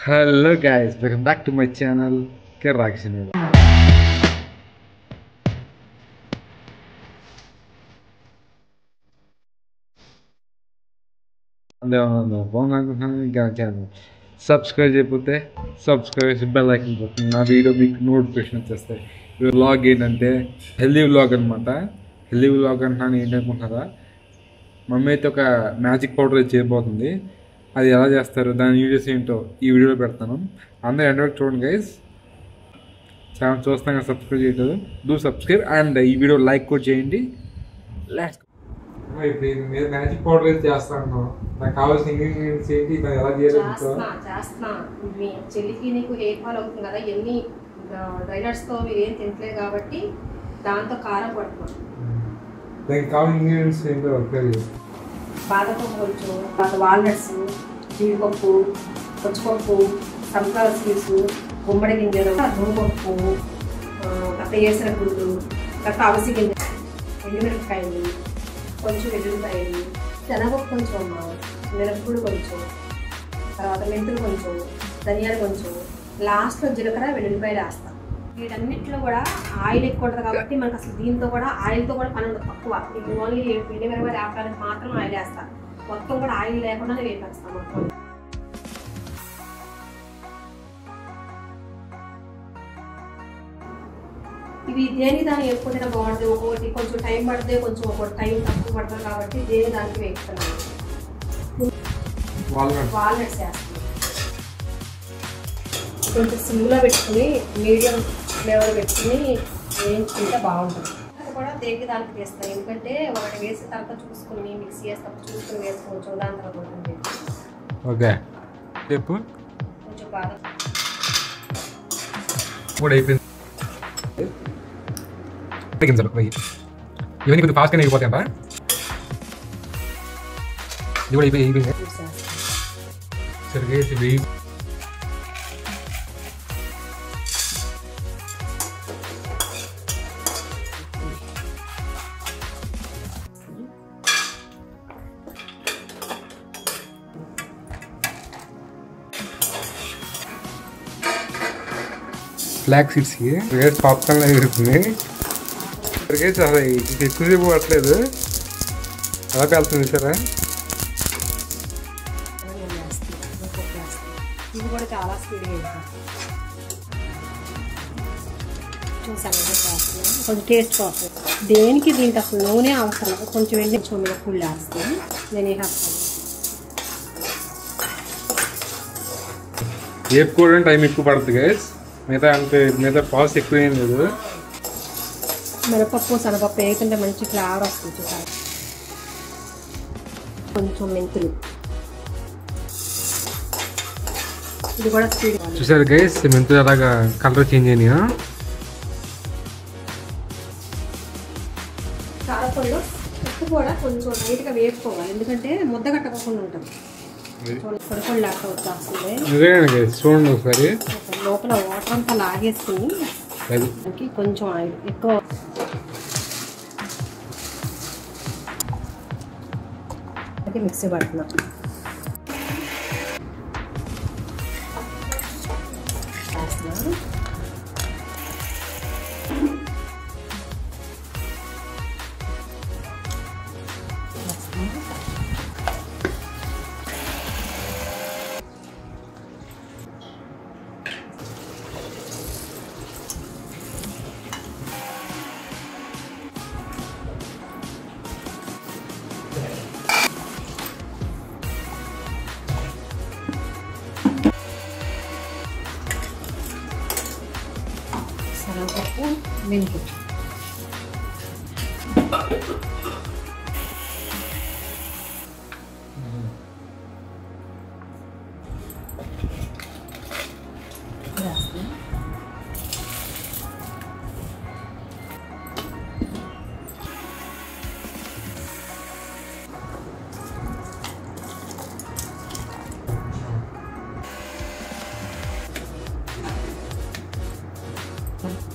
Hello guys, welcome back to my channel Kerrakishinu. Subscribe చేయకపోతే subscribe చేసి bell icon కొట్టండి. నా వీడియో మీకు నోటిఫికేషన్ వచ్చేస్తాయి. ఈ వ్లాగ్ ఏంటంటే హెల్దీ వ్లాగ్ అనమాట. హెల్దీ వ్లాగ్ అంటున్నాను ఏంటనుకుంటున్నారా, మమ్మీ అయితే ఒక మ్యాజిక్ పౌడర్ చేయబోతుంది. అది ఎలా చేస్తారు, దాని వీడియోస్ ఏంటో ఈ వీడియోలో పెడతాను. అందరూ ఎండ్ వరకు చూడండి గైస్. ఛానల్ చూస్తాం కదా, సబ్స్క్రైబ్ చేయలేదు, డూ సబ్స్క్రైబ్ అండ్ ఈ వీడియో లైక్ కూడా చేయండి. లెట్స్ ఇప్పుడు మీరు మ్యాజిక్ పౌడర్ అయితే చేస్తాను. నాకు కావాల్సిన ఇంగ్రీడియంట్స్ ఏంటి, దాన్ని ఎలా చేస్తున్నా. మీ చెల్లికి నీకు హెయిర్ ఫాల్ అవుతుంది కదా, ఎన్ని డ్రైనర్స్తో మీరు ఏం తింటలేదు కాబట్టి దాంతో కారం పడుతున్నాం. దానికి కావాల్సిన ఇంగ్రీడియంట్స్ ఏంటో బాదపప్పు కొంచెం, తర్వాత వాల్నట్స్, జీడిపప్పు, పచ్చిపప్పు, సన్ఫ్లవర్ సీడ్స్, గుమ్మడి గింజలు, నూనెపప్పు, తర్వాత వేసిన గుడ్లు, తర్వాత అవిసి గింజలు, ఎండుమిరపకాయలు, కొంచెం వెల్లుల్లిపాయలు, శనగపప్పు కొంచెం, మిరపగుళ్ళు కొంచెం, తర్వాత మెంతులు కొంచెం, ధనియాలు కొంచెం, లాస్ట్లో జీలకర్ర వెల్లుల్లిపాయలు వేస్తాం. వీటన్నిటిలో కూడా ఆయిల్ ఎక్కువ ఉంటుంది కాబట్టి మనకు అసలు దీంతో కూడా ఆయిల్తో కూడా పని ఉండదు, తక్కువ. ఇది ఓన్లీ పిండి మిరపకాయలు వేపడానికి మాత్రం ఆయిల్ వేస్తాను. మొత్తం కూడా ఆయిల్ లేకుండానే వేపేస్తాను మొత్తం. ఇవి దేని దాన్ని ఎక్కువ బాగుంటుంది, ఒక్కొక్కటి కొంచెం టైం పడితే కొంచెం ఒక్కొక్కటి టైం తక్కువ పడుతుంది కాబట్టి దేని దానికి వేస్తున్నాను. వాల్నట్స్ వేస్తాను. కొంచెం సిమ్లో పెట్టుకుని మీడియం ఫ్లేవర్ పెట్టుకుని వేయించుకుంటే బాగుంటుంది. అది కూడా దేనికి దానికి వేస్తాను, ఎందుకంటే ఒకటి వేసిన తర్వాత చూసుకుని మిక్సీ వేసేటప్పుడు చూసుకుని వేసుకోవచ్చు. దాని తర్వాత ఓకే చెప్పు. కొంచెం బాగా కూడా అయిపోయింది. ఇవన్నీ కొంచెం ఫాస్ట్గా అయిపోతాయంట. ఇది కూడా అయిపోయింది. సరిగ్గా వెయ్యి ఫ్లాక్ సీడ్స్కి పాప్కార్న్ ఎగురుతుంది. ఇక్కడికైతే అసలు ఎక్కువసేపు పట్టలేదు, అలా పేలుతుంది సారా. ఇది కూడా చాలా స్పీడ్గా వేస్తాను. చూసాను కొంచెం టేస్ట్ కోసం. దేనికి దీనికి అసలు నూనె అవసరం, కొంచెం వెళ్ళి కొంచెం మిరపగుళ్ళు వేస్తాను. నేను వేస్తాను. వేపుకోవడం టైం ఎక్కువ పడుతుంది గైస్, మిగతా ప్రాసెస్ ఎక్కువ ఏం లేదు. మినపప్పు శనగపప్పు వేయకుంటే మంచి ఫ్లేవర్ వస్తుంది. చూసారు, కొంచెం మెంతులు, ఇది కూడా స్పీడ్. చూసారు గైస్, మెంతులు అలాగా కలర్ చేంజ్ అయినాయా. కారపొడిలో ఉప్పు కూడా కొంచెం లైట్గా వేపుకోవాలి, ఎందుకంటే ముద్ద కట్టకుండా ఉంటుంది. పొడి లాగా వచ్చేస్తుంది. చూడండి ఒకసారి. లోపల వాటర్ అంతా లాగేసుకుని కొంచెం ఆయిల్ ఎక్కువ అయితే మిక్సీ పడుతున్నాం. శనగపప్పు, మెంతులు,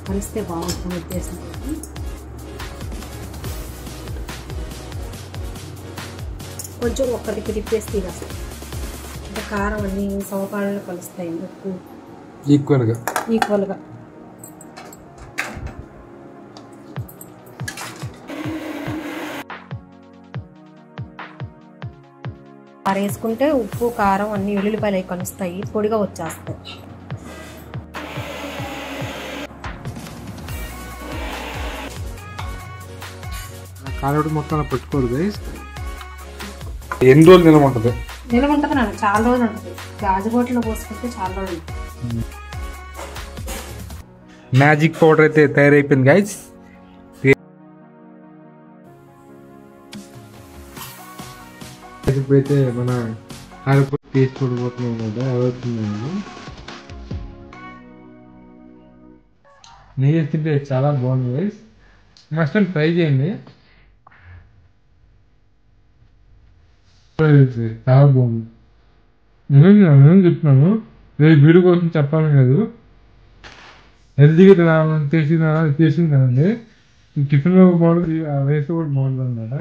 కలిస్తే బాగుంటుంది ఉద్దేశం. కొంచెం ఒక్కరికి తిప్పేసి తీరాలి. కారం అన్నీ సమపాలలో కలుస్తాయి ఉప్పు ఈక్వల్గా. వేసుకుంటే ఉప్పు కారం అన్ని వెల్లుల్లిపాయలు అవి కలుస్తాయి, పొడిగా వచ్చేస్తాయి. కారం మొత్తం పెట్టుకోదు గైస్. ఎన్ని రోజులు నిల్వ ఉంటుంది? నిల్వ ఉంటుంది నాన్న, చాలా రోజులు ఉంటుంది. గాజు బోట్లో పోసుకుంటే చాలా రోజులు. మ్యాజిక్ పౌడర్ అయితే తయారైపోయింది గైస్. ఇప్పుడైతే మన కారపొడి టేస్ట్ చూడబోతున్నాం కదా, అవుతుందండి. నెయ్యి తింటే చాలా బాగుంది గైస్, మస్ట్ ట్రై చేయండి. చాలా బాగుంది. నేను చెప్తున్నాను, రేపు వీడియో కోసం చెప్పాలి లేదు, హెల్తీగా తినాలని చేసింది కదండి. టిఫిన్లో బాగుంటుంది, రైస్ కూడా బాగుంటుంది అన్నమాట.